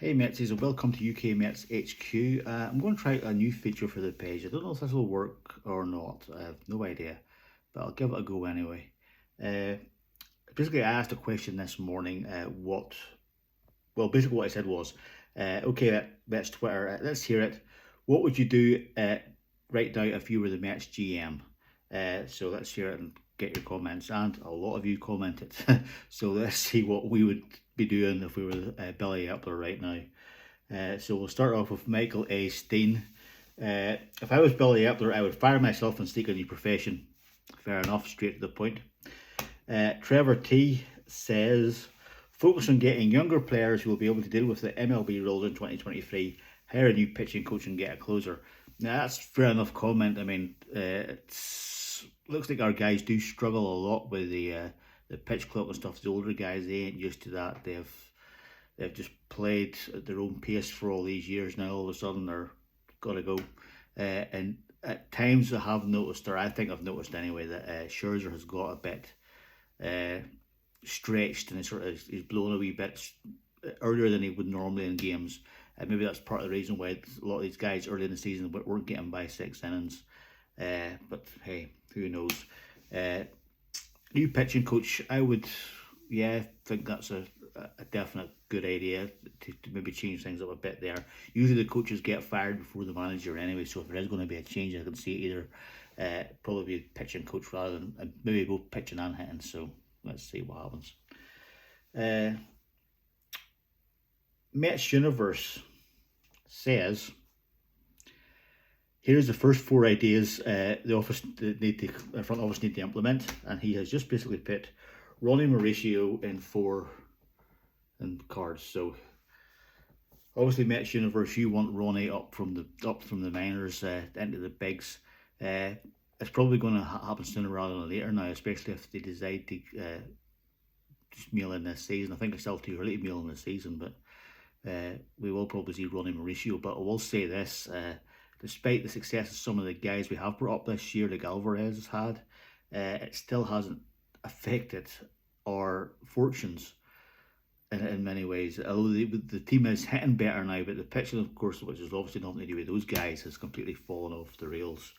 Hey Metsies and welcome to UK Mets HQ. I'm going to try a new feature for the page. I don't know if this will work or not. I have no idea, but I'll give it a go anyway. Uh, Basically, I asked a question this morning. Basically what I said was, okay, Mets Twitter, let's hear it. What would you do right now if you were the Mets GM? So let's hear it and get your comments. And a lot of you commented. So let's see what we would be doing if we were Billy Epler right now. So we'll start off with Michael A. Steen. If I was Billy Epler, I would fire myself and seek a new profession. Fair enough, straight to the point. Trevor T says, focus on getting younger players who will be able to deal with the MLB rules in 2023. Hire a new pitching coach and get a closer. Now that's fair enough comment. I mean, it looks like our guys do struggle a lot with the pitch clock and stuff. The older guys, they ain't used to that. They've just played at their own pace for all these years. Now all of a sudden they're got to go. And at times I have noticed, or I think I've noticed anyway, that Scherzer has got a bit stretched and he's blown a wee bit earlier than he would normally in games. And maybe that's part of the reason why a lot of these guys early in the season weren't getting by 6 innings. But hey, who knows? New pitching coach, I would, think that's a definite good idea to maybe change things up a bit there. Usually the coaches get fired before the manager anyway, so if there is going to be a change, I can see either probably pitching coach rather than maybe both pitching and hitting. So let's see what happens. Mets Universe says, here's the first 4 ideas the front office need to implement, and he has just basically put Ronnie Mauricio in 4 and cards. So obviously Mets Universe, you want Ronnie up from the minors into the bigs. It's probably going to happen sooner rather than later now, especially if they decide to just mail in this season. I think it's still too early to mail in this season, but we will probably see Ronnie Mauricio. But I will say this, despite the success of some of the guys we have brought up this year, like Alvarez has had, it still hasn't affected our fortunes in many ways. Although the team is hitting better now, but the pitching, of course, which is obviously nothing to do with those guys, has completely fallen off the rails.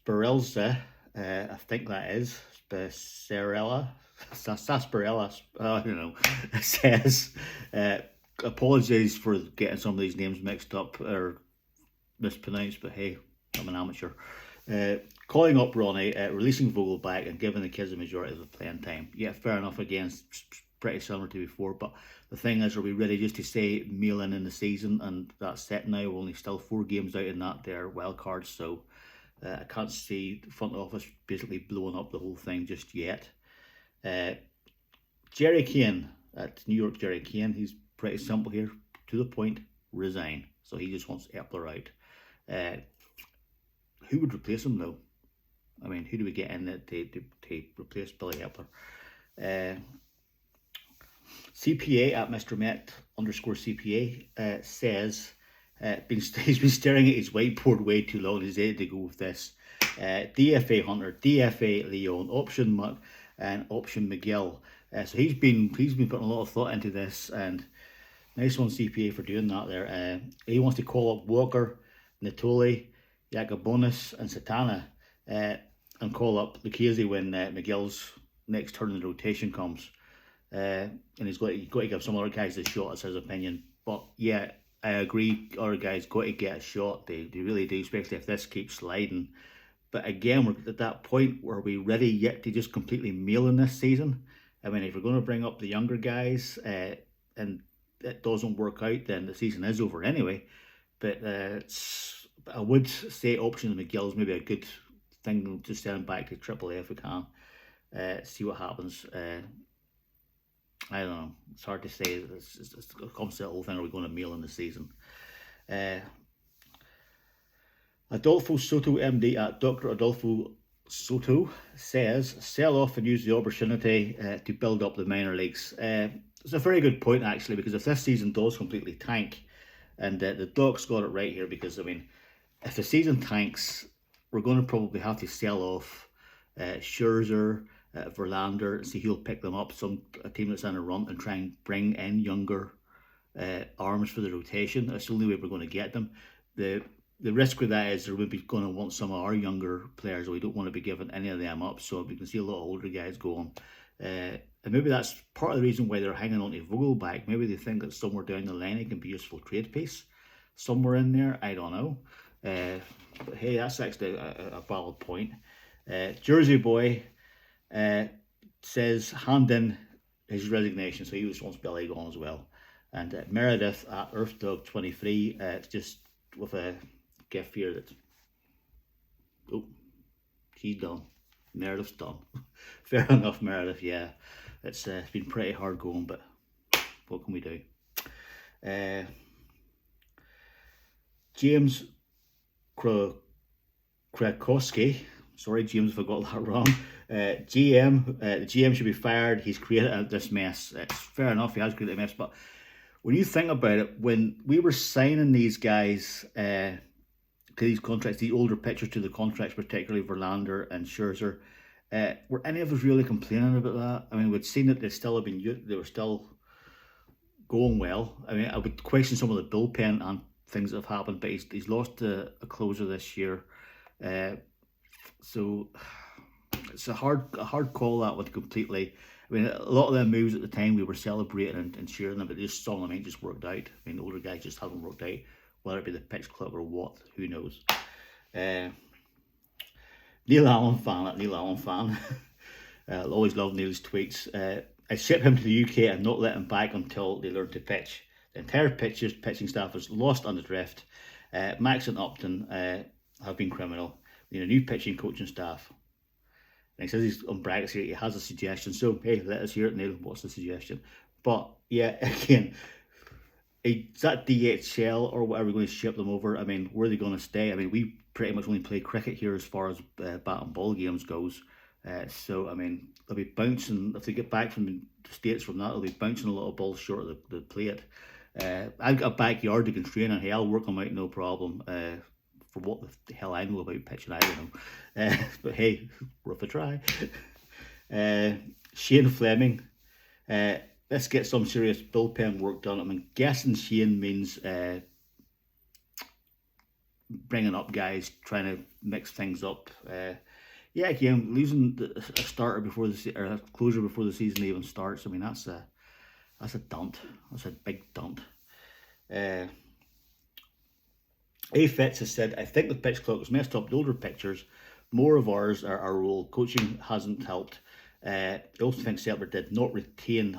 Spirelza, I think that is Sarsarella. I don't know. Says, apologies for getting some of these names mixed up or mispronounced, but hey, I'm an amateur. Calling up Ronnie, releasing Vogelbach, and giving the kids a majority of the playing time. Yeah, fair enough. Again, pretty similar to before, but the thing is, are we ready just to say mail in the season and that's set now? We're only still 4 games out in that there wild cards, so I can't see the front office basically blowing up the whole thing just yet. Jerry Kane at New York, Jerry Kane, he's pretty simple here, to the point, resign. So he just wants Epler out. Who would replace him though? I mean, who do we get in to replace Billy Epler? CPA at Mr. Met _CPA says he's been staring at his whiteboard way too long. He's ready to go with this. DFA Hunter, DFA Leon, option Mutt, and option McGill. So he's been putting a lot of thought into this, and nice one CPA for doing that there. He wants to call up Walker, Natoli, Yacobonis, and Satana, and call up Lucchese when McGill's next turn in the rotation comes. And he's got to give some other guys a shot, as his opinion. But yeah, I agree, other guys got to get a shot. They really do, especially if this keeps sliding. But again, we're at that point where we're ready yet to just completely mail in this season. I mean, if we're going to bring up the younger guys and it doesn't work out, then the season is over anyway. But I would say option McGill's maybe a good thing to send him back to AAA if we can. See what happens. I don't know. It's hard to say. It comes to the whole thing, are we going to mail in the season? Adolfo Soto MD at Dr. Adolfo Soto says, sell off and use the opportunity to build up the minor leagues. It's a very good point, actually, because if this season does completely tank, and the Doc's got it right here, because, I mean, if the season tanks, we're going to probably have to sell off Scherzer Verlander, see who'll pick them up, a team that's on a run, and try and bring in younger arms for the rotation. That's the only way we're going to get them. The risk with that is they're maybe going to want some of our younger players. We don't want to be giving any of them up, so we can see a lot of older guys going. And maybe that's part of the reason why they're hanging on to Vogelbach. Maybe they think that somewhere down the line it can be a useful trade piece. Somewhere in there, I don't know. But hey, that's actually a valid point. Jersey Boy says hand in his resignation, so he just wants Billy gone as well. And Meredith at EarthDog23, just with a gift here that, oh, she's done. Meredith's done. Fair enough, Meredith, yeah. It's been pretty hard going, but what can we do? James Krakowski, sorry James if I got that wrong. The GM should be fired. He's created this mess. It's fair enough, he has created a mess, but when you think about it, when we were signing these guys to these contracts, the older pitchers to the contracts, particularly Verlander and Scherzer, were any of us really complaining about that? I mean, we'd seen that they were still going well. I mean, I would question some of the bullpen and things that have happened, but he's lost a closer this year, so it's a hard call, that one completely. I mean, a lot of them moves at the time we were celebrating and cheering them, but just some of them just worked out. I mean, the older guys just haven't worked out, whether it be the pitch clock or what, who knows. Neil Allen fan at Neil Allen fan. I'll always love Neil's tweets. I ship him to the UK and not let him back until they learn to pitch. The entire pitching staff is lost on the drift. Max and Upton have been criminal. We need a new pitching coaching staff. And he says he's on brackets here, he has a suggestion. So, hey, let us hear it, Neil. What's the suggestion? But, yeah, again, is that DHL or whatever, going to ship them over? I mean, where are they going to stay? I mean, we pretty much only play cricket here as far as bat and ball games goes. So, I mean, they'll be bouncing, if they get back from the States from that, they'll be bouncing a little ball short of the plate. I've got a backyard they can train in. Hey, I'll work them out, no problem. For what the hell I know about pitching, I don't know. But hey, worth a try. Shane Fleming. Let's get some serious bullpen work done. I'm guessing Shane means bringing up guys, trying to mix things up. Yeah, again, losing a starter before a closer before the season even starts. I mean, that's a dunt. That's a big dunt. A. Fitz has said, I think the pitch clock has messed up the older pitchers. More of ours are our role. Coaching hasn't helped. I also think Selber did not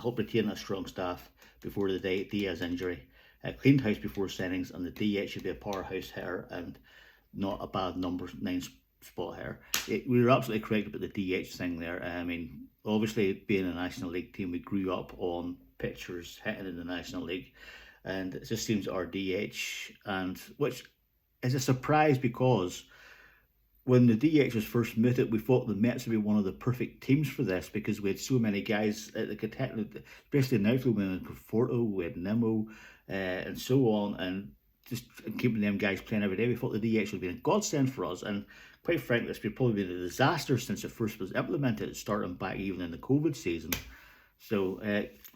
help retain a strong staff before the Diaz injury. Cleaned house before signings, and the DH should be a powerhouse hitter and not a bad number 9 spot hitter. We were absolutely correct about the DH thing there. I mean, obviously being a National League team, we grew up on pitchers hitting in the National League, and it just seems our DH, and which is a surprise because when the DH was first mooted, we thought the Mets would be one of the perfect teams for this because we had so many guys that could hit, especially in the outfield. We had Conforto, we had Nimmo, and so on, and just keeping them guys playing every day. We thought the DH would be a godsend for us, and quite frankly, it's probably been a disaster since it first was implemented, starting back even in the COVID season. So,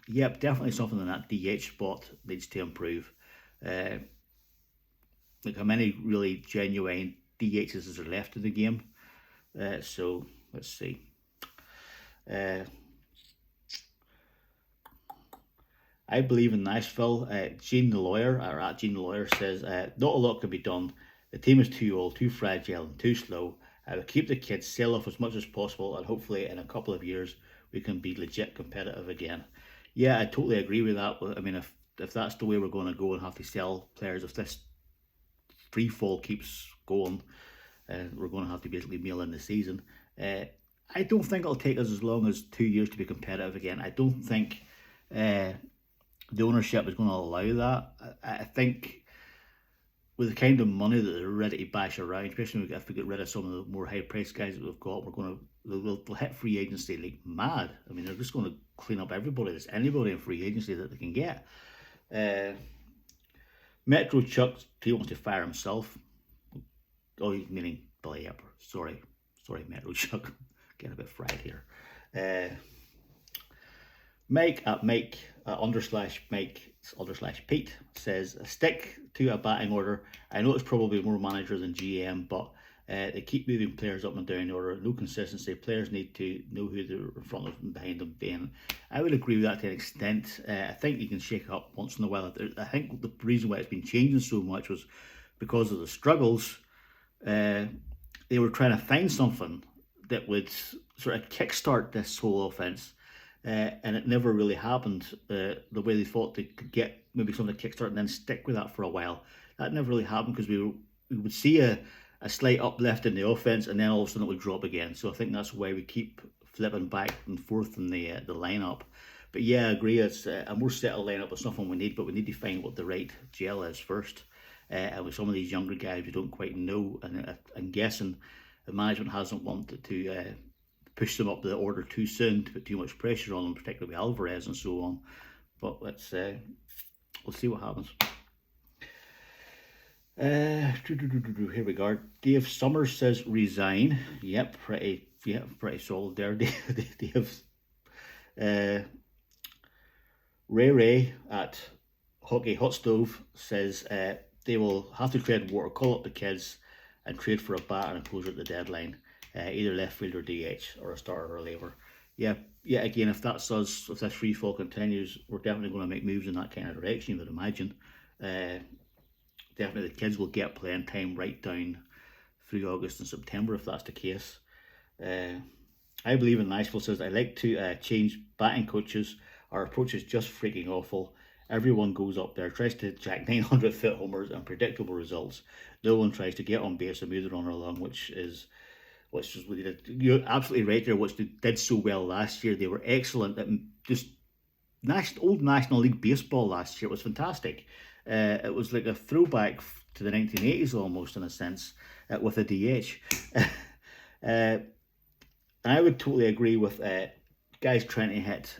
yep, definitely something in that DH spot needs to improve. Like how many really genuine DHs is there left in the game? So let's see. I believe in Nashville. Gene the lawyer, or at Gene the lawyer, says not a lot can be done. The team is too old, too fragile, and too slow. I will keep the kids, sell off as much as possible, and hopefully in a couple of years we can be legit competitive again. Yeah, I totally agree with that. I mean, if that's the way we're going to go and have to sell players, if this free fall keeps going, we're going to have to basically mail in the season. I don't think it'll take us as long as 2 years to be competitive again. I don't think the ownership is going to allow that. I think with the kind of money that they're ready to bash around, especially if we get rid of some of the more high-priced guys that we've got, they'll hit free agency like mad. I mean, they're just going to clean up everybody. There's anybody in free agency that they can get. Metro Chuck, he wants to fire himself. Oh, meaning Billy Epper. Sorry, Metro Chuck. Getting a bit fried here. Mike at Mike / Pete says, stick to a batting order. I know it's probably more manager than GM, but they keep moving players up and down the order. No consistency. Players need to know who they're in front of and behind them being. I would agree with that to an extent. I think you can shake up once in a while. I think the reason why it's been changing so much was because of the struggles. They were trying to find something that would sort of kickstart this whole offense. And it never really happened the way they thought they could get maybe something to kickstart and then stick with that for a while. That never really happened because we would see a slight uplift in the offense and then all of a sudden it would drop again. So I think that's why we keep flipping back and forth in the lineup. But yeah, I agree, it's a more settled lineup. It's nothing we need, but we need to find what the right gel is first. And with some of these younger guys, we don't quite know. And I'm guessing the management hasn't wanted to push them up the order too soon, to put too much pressure on them, particularly with Alvarez and so on. But we'll see what happens. Here we go. Dave Summers says resign. Yep, pretty solid there. Dave. Ray at Hockey Hot Stove says they will have to tread water, call up the kids, and trade for a bat and a closer at the deadline. Either left field or DH, or a starter or a reliever. Yeah. Again, if that's us, if this free fall continues, we're definitely going to make moves in that kind of direction, you would imagine. Definitely the kids will get playing time right down through August and September if that's the case. I believe in Nashville says, I like to change batting coaches. Our approach is just freaking awful. Everyone goes up there, tries to jack 900-foot homers and predictable results. No one tries to get on base and move the runner along, which is you're absolutely right there. Which they did so well last year. They were excellent at just old National League baseball last year. It was fantastic. It was like a throwback to the 1980s almost, in a sense, with a DH. I would totally agree with guys trying to hit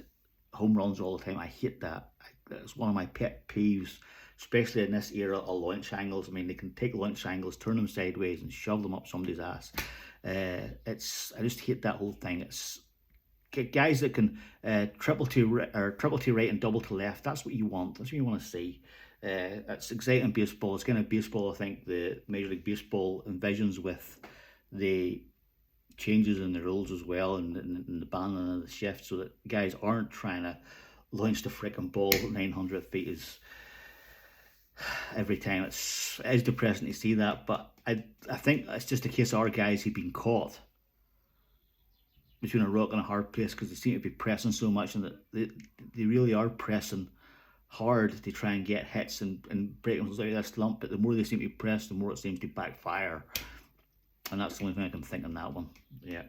home runs all the time. I hate that. It's one of my pet peeves, especially in this era of launch angles. I mean, they can take launch angles, turn them sideways, and shove them up somebody's ass. I just hate that whole thing. It's guys that can triple to right and double to left. That's what you want. That's what you want to see. It's exciting baseball. It's kind of baseball I think the Major League Baseball envisions with the changes in the rules as well, and the banning of the shift, so that guys aren't trying to launch the freaking ball at 900 feet is every time. It is depressing to see that, but I think it's just a case of our guys who've been caught between a rock and a hard place because they seem to be pressing so much, and that they really are pressing hard to try and get hits and break themselves out of that slump. But the more they seem to be pressed, the more it seems to backfire, and that's the only thing I can think on that one. Yeah.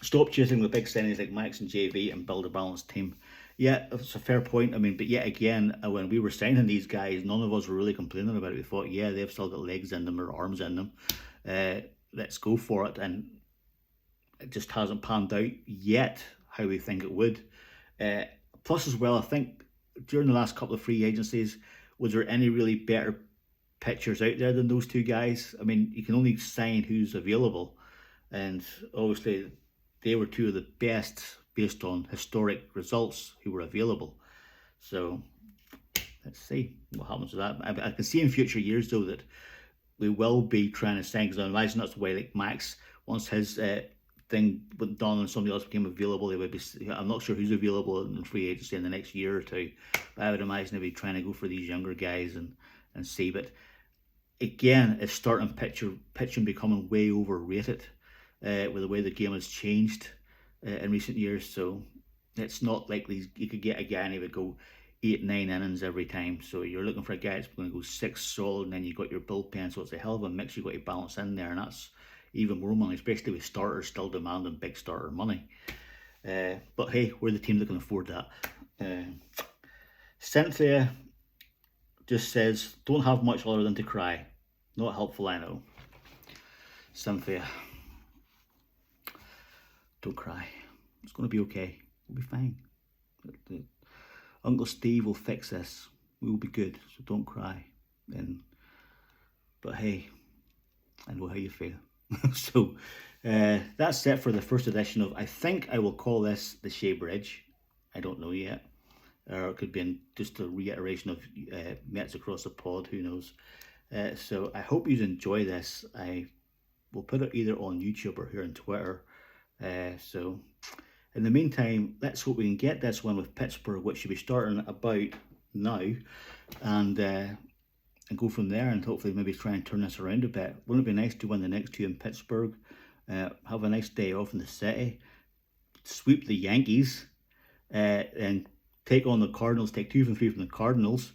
Stop chasing the big signings like Max and JV and build a balanced team. Yeah, it's a fair point. I mean, but yet again, when we were signing these guys, none of us were really complaining about it. We thought, yeah, they've still got legs in them or arms in them. Let's go for it. And it just hasn't panned out yet how we think it would. Plus, as well, I think during the last couple of free agencies, was there any really better pitchers out there than those two guys? I mean, you can only sign who's available. And obviously, they were two of the best based on historic results who were available. So let's see what happens with that. I can see in future years, though, that we will be trying to sign, because I imagine that's the way, like Max, once his thing went done and somebody else became available, they would be, I'm not sure who's available in free agency in the next year or two, but I would imagine they'd be trying to go for these younger guys and see. But again, it's starting pitching becoming way overrated with the way the game has changed in recent years. So it's not like you could get a guy and he would go 8-9 innings every time. So you're looking for a guy that's going to go 6 solid, and then you've got your bullpen. So it's a hell of a mix you've got to balance in there, and that's even more money, especially with starters still demanding big starter money. But hey, we're the team that can afford that. Cynthia just says, don't have much other than to cry. Not helpful, I know. Cynthia, don't cry. It's going to be okay. We'll be fine. Uncle Steve will fix this. We will be good, so don't cry. But hey, I know how you feel. So that's it for the first edition of, I think I will call this the Shea Bridge. I don't know yet. Or it could be just a reiteration of Mets Across the Pod, who knows. So I hope you enjoy this. I will put it either on YouTube or here on Twitter. So in the meantime, let's hope we can get this one with Pittsburgh, which should be starting about now, and go from there, and hopefully maybe try and turn this around a bit. Wouldn't it be nice to win the next two in Pittsburgh, have a nice day off in the city, sweep the Yankees, and take on the Cardinals, take 2 from 3 from the Cardinals,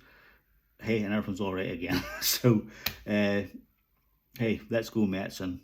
hey, and everything's all right again. So, hey, let's go Mets, and